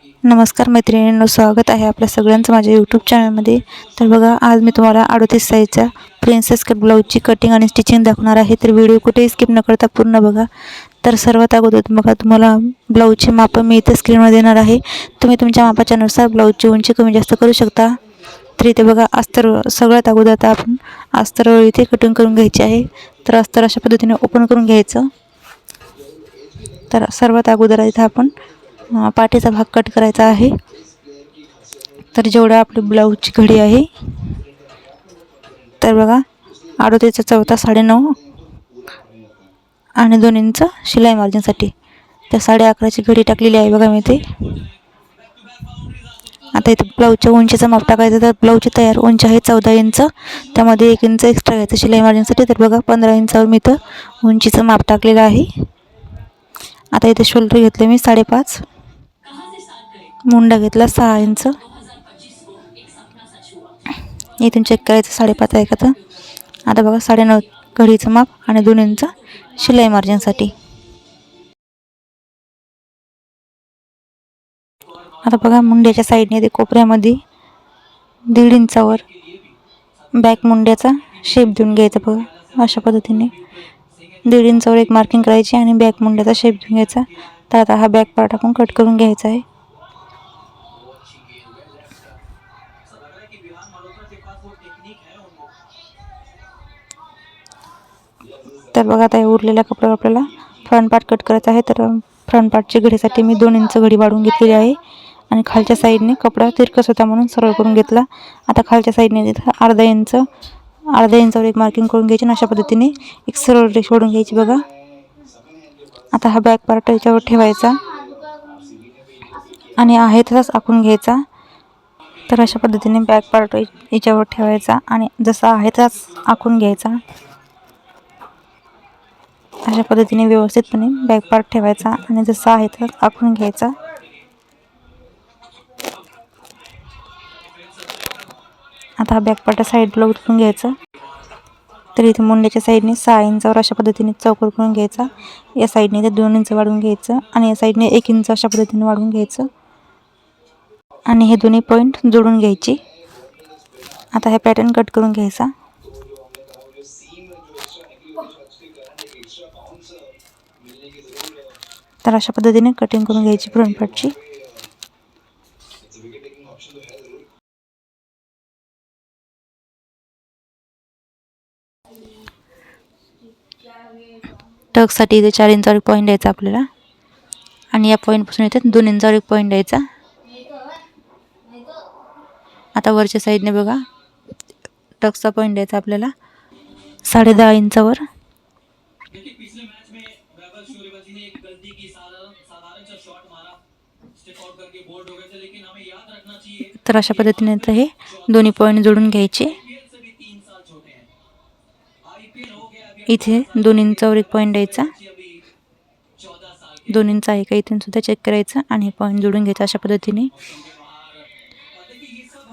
नमस्कार मैत्रिणींनो, स्वागत आहे आपल्या सगळ्यांचं माझ्या यूट्यूब चॅनलमध्ये। तर बघा, आज मी तुम्हाला 38 साईजच्या प्रिन्सेस कट ब्लाऊजची कटिंग आणि स्टिचिंग दाखवणार आहे। तर व्हिडिओ कुठेही स्किप न करता पूर्ण बघा। तर सर्वात अगोदर बघा, तुम्हाला ब्लाऊजची माप मी इथे स्क्रीनवर देणार आहे। तुम्ही तुमच्या मापाच्या नुसार ब्लाऊजची उंची कमी जास्त करू शकता। तर इथे बघा, अस्तर सगळ्यात अगोदर आता आपण अस्तर इथे कटिंग करून घ्यायची आहे। तर अस्तर अशा पद्धतीने ओपन करून घ्यायचं। तर सर्वात अगोदर इथे आपण पाठीचा भाग कट करायचा आहे। तर जेवढा आपली ब्लाऊजची घडी आहे, तर बघा 38चा चौथा 9.5 आणि 2 इंच शिलाई मार्जिनसाठी त्या 11.5ची घडी टाकलेली आहे बघा मी इथे। आता इथे ब्लाऊजच्या उंचीचं माप टाकायचं। तर ब्लाऊजची तयार उंची आहे 14 इंच, त्यामध्ये 1 इंच एक्स्ट्रा घ्यायचं शिलाई मार्जिनसाठी। तर बघा 15 इंचावर मी इथं उंचीचं माप टाकलेलं आहे। आता इथे शोल्डर घेतले मी 5.5, मुंडा घेतला 6 इंच, इथून चेक करायचं 5.5 आहे का। तर आता बघा 9.5 घडीचं माप आणि 2 इंच शिलाई मार्जिनसाठी। आता बघा, मुंड्याच्या साईडने ते कोपऱ्यामध्ये 1.5 इंचावर बॅक मुंड्याचा शेप देऊन घ्यायचा बघा अशा पद्धतीने। 1.5 इंचावर एक मार्किंग करायची आणि बॅक मुंड्याचा शेप देऊन घ्यायचा। तर आता हा बॅक पार्ट आपण कट करून घ्यायचा आहे। तर बघा, आता उरलेल्या कपड्यावर आपल्याला फ्रंट पार्ट कट करायचा आहे। तर फ्रंट पार्टची घडीसाठी मी 2 इंच घडी वाढवून घेतलेली आहे आणि खालच्या साईडने कपडा तिरकस होता म्हणून सरळ करून घेतला। आता खालच्या साईडने तिथं अर्धा इंचावर एक मार्किंग करून घ्यायची आणि अशा पद्धतीने एक सरळ रेष ओढून घ्यायची बघा। आता हा बॅक पार्ट याच्यावर ठेवायचा आणि आहे तसाच आखून घ्यायचा। तर अशा पद्धतीने बॅक पार्ट याच्यावर ठेवायचा आणि जसा आहे तसाच आखून घ्यायचा। अशा पद्धतीने व्यवस्थितपणे बॅक पार्ट ठेवायचा आणि जसा आहे तसाच आखून घ्यायचा। आता हा बॅक पार्ट साईडला उचलून घ्यायचा। तर इथे मुंड्याच्या साईडने 6 इंचावर अशा पद्धतीने चौकोर करून घ्यायचा। या साईडने ते 2 इंच वाढवून घ्यायचं आणि या साईडने 1 इंच अशा पद्धतीने वाढवून घ्यायचं आणि हे दोन्ही पॉईंट जोडून घ्यायचे। आता हे पॅटर्न कट करून घ्यायचा। तर अशा पद्धतीने कटिंग करून घ्यायची फ्रंट पार्टची। टक्ससाठी इथे 4 इंचावर एक पॉईंट द्यायचा आपल्याला आणि या पॉईंटपासून इथे 2 इंचावर एक पॉईंट द्यायचा। आता वरच्या साईडने बघा, टक्सचा पॉईंट द्यायचा आपल्याला 10.5 इंचावर। तर अशा पद्धतीने हे दोन्ही पॉईंट जोडून घ्यायचे। इथे 2 इंचावर एक पॉईंट द्यायचा, 2 इंच आहे का इथून सुद्धा चेक करायचं आणि पॉईंट जोडून घ्यायचा अशा पद्धतीने।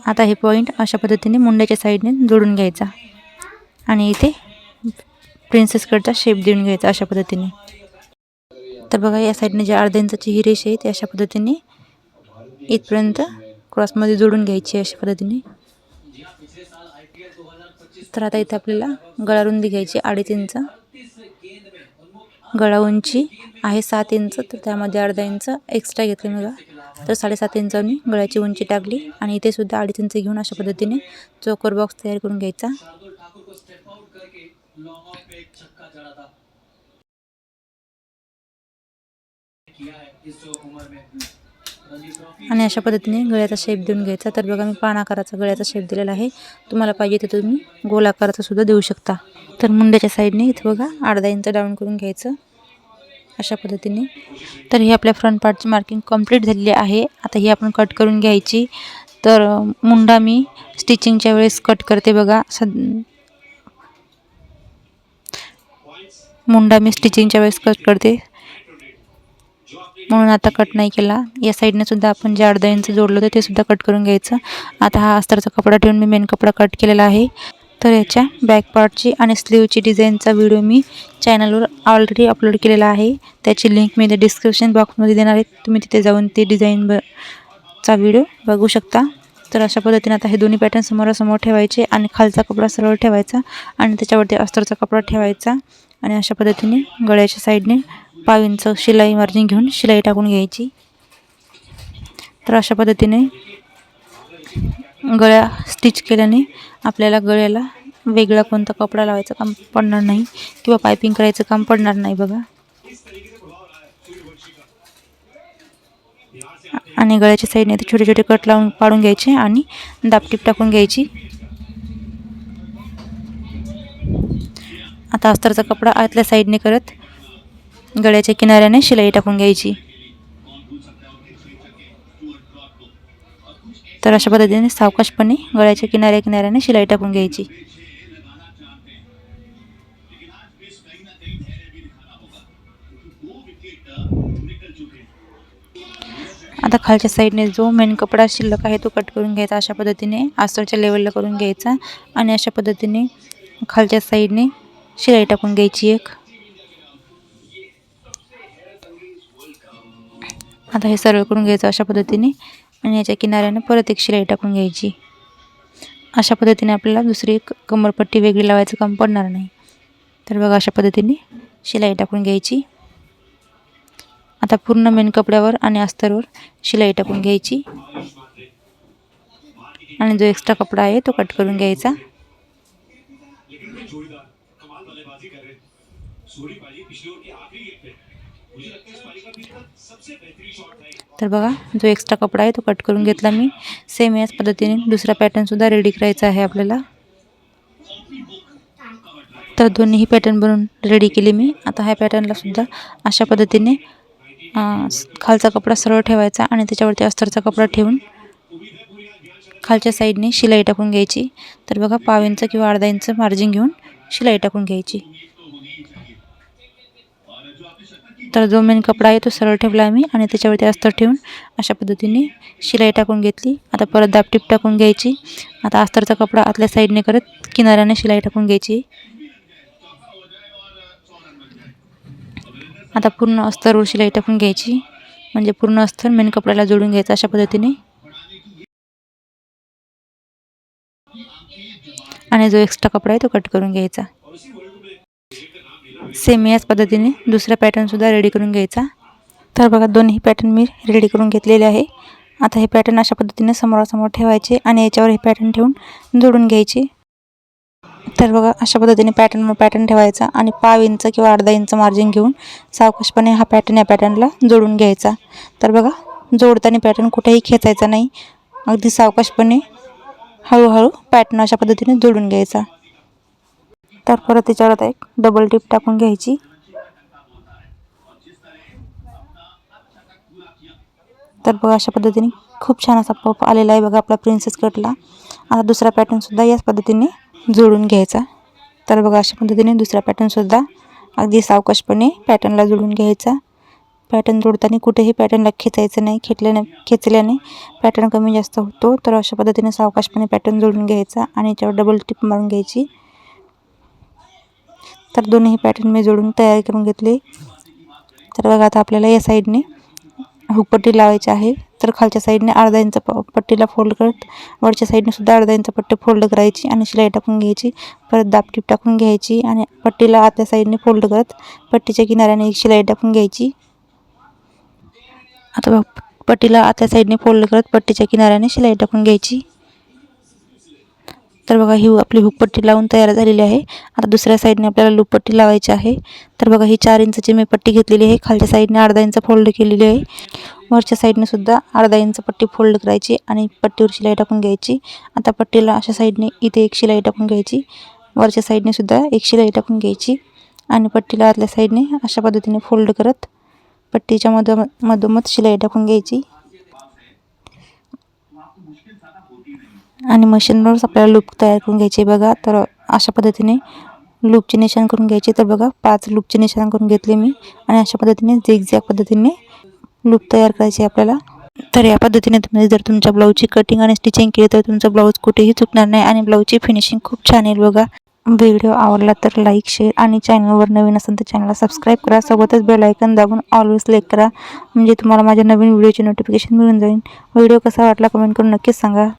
आता हे पॉईंट अशा पद्धतीने मुंड्याच्या साईडने जोडून घ्यायचा आणि इथे प्रिन्सेस कटचा शेप देऊन घ्यायचा अशा पद्धतीने। तर बघा, या साईडने जे अर्ध्या इंचाची ही रेष आहे ती अशा पद्धतीने इथपर्यंत क्रॉसमध्ये जोडून घ्यायची अशा पद्धतीने। तर आता इथे आपल्याला गळा रुंदी घ्यायची 2.5 इंच, गळा उंची आहे 7 इंच, तर त्यामध्ये अर्धा इंच एक्स्ट्रा घेतले बघा। तर 7.5 इंचांनी गळ्याची उंची टाकली आणि इथे सुद्धा 2.5 इंच घेऊन अशा पद्धतीने चौकोर बॉक्स तयार करून घ्यायचा। आणि अशा पद्धतीने गळ्याचा शेप देऊन घ्यायचा। तर बघा, मी पान आकाराचा गळ्याचा शेप दिलेला आहे, तुम्हाला पाहिजे तर तुम्ही गोल आकाराचा सुद्धा देऊ शकता। तर मुंड्याच्या साईडने इथे बघा अर्धा इंच डाऊन करून घ्यायचं अशा पद्धतीने। तर ही आपल्या फ्रंट पार्टची मार्किंग कंप्लीट झालेली आहे। आता ही आपण कट करून घ्यायची। तर मुंडा मी स्टिचिंगच्या वेळेस कट करते बघा, मुंडा मी स्टिचिंगच्या वेळेस कट करते म्हणून आता कट नाही केला। या साईडने सुद्धा आपण जे अर्धा इंच जोडलं होतं ते सुद्धा कट करून घ्यायचं। आता हा अस्तरचा कपडा ठेवून मी मेन कपडा कट केलेला आहे। तर याच्या बॅक पार्टची आणि स्लीवची डिझाईनचा व्हिडिओ मी चॅनलवर ऑलरेडी अपलोड केलेला आहे, त्याची लिंक मी डिस्क्रिप्शन बॉक्समध्ये देणार आहे। तुम्ही तिथे जाऊन ते डिझाईन चा व्हिडिओ बघू शकता। तर अशा पद्धतीने आता हे दोन्ही पॅटर्न समोरासमोर ठेवायचे आणि खालचा कपडा सरळ ठेवायचा आणि त्याच्यावरती अस्तरचा कपडा ठेवायचा आणि अशा पद्धतीने गळ्याच्या साईडने 5 इंच शिलाई मार्जिन घेऊन शिलाई टाकून घ्यायची। तर अशा पद्धतीने गळ्या स्टिच केल्याने आपल्याला गळ्याला वेगळा कोणता कपडा लावायचं काम पडणार नाही किंवा पायपिंग करायचं काम पडणार नाही बघा। आणि गळ्याच्या साईडने ते छोटे छोटे कट लावून पाडून घ्यायचे आणि दाबटीप टाकून घ्यायची। आता अस्तरचा कपडा आतल्या साईडने करत गळ्याच्या किनाऱ्याने शिलाई टाकून घ्यायची। तर अशा पद्धतीने सावकाशपणे गळ्याच्या किनाऱ्याने शिलाई टाकून घ्यायची। आता खालच्या साईडने जो मेन कपडा शिल्लक आहे तो कट करून घ्यायचा। अशा पद्धतीने अस्तरच्या लेवलला करून घ्यायचा आणि अशा पद्धतीने खालच्या साईडने शिलाई टाकून घ्यायची एक। आता हे सरळ करून घ्यायचं अशा पद्धतीने आणि याच्या किनाऱ्याने परत एक शिलाई टाकून घ्यायची। अशा पद्धतीने आपल्याला दुसरी एक कमरपट्टी वेगळी लावायचं काम पडणार नाही। तर बघा अशा पद्धतीने शिलाई टाकून घ्यायची। आता पूर्ण मेन कपड्यावर आणि अस्तरवर शिलाई टाकून घ्यायची आणि जो एक्स्ट्रा कपडा आहे तो कट करून घ्यायचा। तर बघा जो एक्स्ट्रा कपडा आहे तो कट करून घेतला मी। सेम याच पद्धतीने दुसरा पॅटर्न सुद्धा रेडी करायचा आहे आपल्याला। तर दोन्ही पॅटर्न बनवून रेडी केले मी। आता ह्या पॅटर्नला सुद्धा अशा पद्धतीने खालचा कपडा सरळ ठेवायचा आणि त्याच्यावरती अस्तरचा कपडा ठेवून खालच्या साईडने शिलाई टाकून घ्यायची। तर बघा 5 इंच किंवा अर्धा इंच मार्जिन घेऊन शिलाई टाकून घ्यायची। तर जो मेन कपडा आहे तो सरळ ठेवला मी आणि त्याच्यावरती अस्तर ठेवून अशा पद्धतीने शिलाई टाकून घेतली। आता परत दाबटीप टाकून घ्यायची। आता अस्तरचा कपडा आतल्या साईडने करत किनाऱ्याने शिलाई टाकून घ्यायची। आता पूर्ण अस्तरवर शिलाई टाकून घ्यायची म्हणजे पूर्ण अस्तर मेन कपड्याला जोडून घ्यायचं अशा पद्धतीने। आणि जो एक्स्ट्रा कपडा आहे तो कट करून घ्यायचा। सेम याच पद्धतीने दुसरा पॅटर्न सुद्धा रेडी करून घ्यायचा। तर बघा दोन्ही पॅटर्न मी रेडी करून घेतलेले आहे। आता हे पॅटर्न अशा पद्धतीने समोरासमोर ठेवायचे आणि याच्यावर हे पॅटर्न ठेवून जोडून घ्यायचे। तर बघा अशा पद्धतीने पॅटर्न ठेवायचा आणि 5 इंच किंवा अर्धा इंच मार्जिन घेऊन सावकाशपणे हा पॅटर्न या पॅटर्नला जोडून घ्यायचा। तर बघा जोडताना पॅटर्न कुठेही खेचायचा नाही, अगदी सावकाशपणे हळूहळू पॅटर्न अशा पद्धतीने जोडून घ्यायचा। तर परत त्याच्यावर आता एक डबल टिप टाकून घ्यायची। तर बघा अशा पद्धतीने खूप छान असा पफ आलेला आहे बघा आपला प्रिन्सेस कटला। आता दुसरा पॅटर्न सुद्धा याच पद्धतीने जोडून घ्यायचा। तर बघा अशा पद्धतीने दुसरा पॅटर्न सुद्धा अगदी सावकाशपणे पॅटर्नला जोडून घ्यायचा। पॅटर्न जोडताना कुठेही पॅटर्नला खेचायचं नाही, खेचल्याने पॅटर्न कमी जास्त होतो। तर अशा पद्धतीने सावकाशपणे पॅटर्न जोडून घ्यायचा आणि याच्यावर डबल टिप मारून घ्यायची। तर दोन्ही पॅटर्न मी जोडून तयार करून घेतले। तर बघा आता आपल्याला या साईडने हुकपट्टी लावायची आहे। तर खालच्या साईडने अर्धा इंच पट्टीला फोल्ड करत वरच्या साईडने सुद्धा अर्धा इंच पट्टी फोल्ड करायची आणि शिलाई टाकून घ्यायची। परत दाबटीप टाकून घ्यायची आणि पट्टीला आतल्या साईडने फोल्ड करत पट्टीच्या किनाऱ्याने एक शिलाई टाकून घ्यायची। आता पट्टीला आतल्या साईडने फोल्ड करत पट्टीच्या किनाऱ्याने शिलाई टाकून घ्यायची। तर बघा ही आपली हुकपट्टी लावून तयार झालेली आहे। आता दुसऱ्या साईडने आपल्याला लूपपट्टी लावायची आहे। तर बघा ही 4 इंचची मी पट्टी घेतलेली आहे। खालच्या साईडने अर्धा इंच फोल्ड केलेली आहे, वरच्या साईडने सुद्धा अर्धा इंच पट्टी फोल्ड करायची आणि पट्टीवर शिलाई टाकून घ्यायची। आता पट्टीला अशा साईडने इथे एक शिलाई टाकून घ्यायची, वरच्या साईडने सुद्धा एक शिलाई टाकून घ्यायची आणि पट्टीला आतल्या साईडने अशा पद्धतीने फोल्ड करत पट्टीच्या मधोमध शिलाई टाकून घ्यायची आणि मशीनवरच आपल्याला लूप तयार करून घ्यायची बघा। तर अशा पद्धतीने लूपचे निशाण करून घ्यायचे। तर बघा 5 लूपचे निशाण करून घेतले मी आणि अशा पद्धतीने झिगझॅग पद्धतीने लूप तयार करायचे आपल्याला। तर या पद्धतीने तुम्ही जर तुमच्या ब्लाऊजची कटिंग आणि स्टिचिंग केली तर तुमचा ब्लाऊज कुठेही चुकणार नाही आणि ब्लाऊजची फिनिशिंग खूप छान येईल बघा। व्हिडिओ आवडला तर लाईक शेअर आणि चॅनलवर नवीन असेल तर चॅनलला सबस्क्राईब करा. सोबतच बेल आयकन दाबून ऑलवेज सिलेक्ट करा, म्हणजे तुम्हाला माझ्या नवीन व्हिडिओची नोटिफिकेशन मिळून जाईल. व्हिडिओ कसा वाटला कमेंट करून नक्कीच सांगा.